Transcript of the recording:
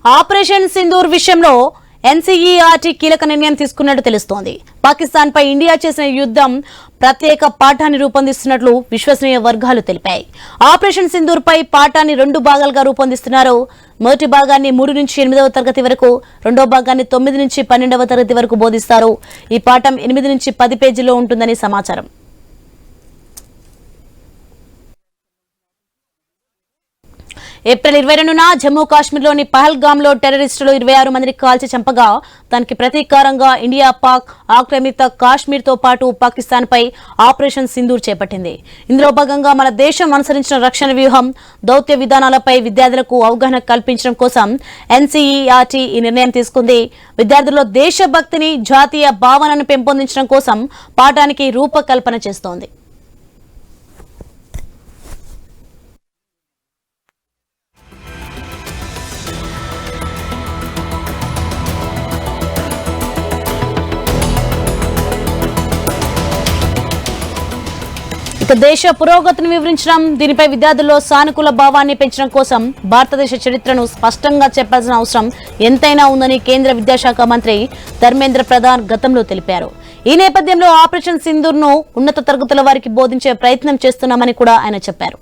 Operation Sindoor విషయంలో NCERT కీలక నిర్ణయం తీసుకున్నట్టు తెలుస్తోంది. పాకిస్తాన్ పై ఇండియా చేసిన యుద్ధం ప్రత్యేక పాఠాన్ని రూపొందిస్తున్నట్లు విశ్వసనీయ వర్గాలు తెలిపాయి. ఆపరేషన్ సింధూర్ పై పాఠాన్ని 2 భాగాలుగా రూపొందిస్తున్నారు. మొదటి భాగాన్ని 3 నుంచి 8వ తరగతి వరకు, రెండో భాగాన్ని 9 నుంచి 12వ తరగతి వరకు బోధిస్తారు. ఈ పాఠం 8 నుంచి 10 పేజీల్లో ఉంటుందని సమాచారం. ఏప్రిల్ 22న జమ్మూ కాశ్మీర్లోని పహల్గామ్లో టెర్రరిస్టులు 26 మందిని కాల్చి చంపగా దానికి ప్రతీకారంగా ఇండియా పాక్ ఆక్రమిత కాశ్మీర్తో పాటు పాకిస్తాన్పై ఆపరేషన్ సింధూర్ చేపట్టింది. ఇందులో భాగంగా మన దేశం అనుసరించిన రక్షణ వ్యూహం, దౌత్య విధానాలపై విద్యార్థులకు అవగాహన కల్పించడం కోసం ఎన్సీఈఆర్టీ ఈ నిర్ణయం తీసుకుంది. విద్యార్థుల్లో దేశభక్తిని, జాతీయ భావనను పెంపొందించడం కోసం పాఠానికి రూపకల్పన చేస్తోంది. దేశ పురోగతిని వివరించడం, దీనిపై విద్యార్థుల్లో సానుకూల భావాన్ని పెంచడం కోసం భారతదేశ చరిత్రను స్పష్టంగా చెప్పాల్సిన అవసరం ఎంతైనా ఉందని కేంద్ర విద్యాశాఖ మంత్రి ధర్మేంద్ర ప్రధాన్ గతంలో తెలిపారు. ఈ నేపథ్యంలో ఆపరేషన్ సింధూర్ను ఉన్నత తరగతుల వారికి బోధించే ప్రయత్నం చేస్తున్నామని కూడా ఆయన చెప్పారు.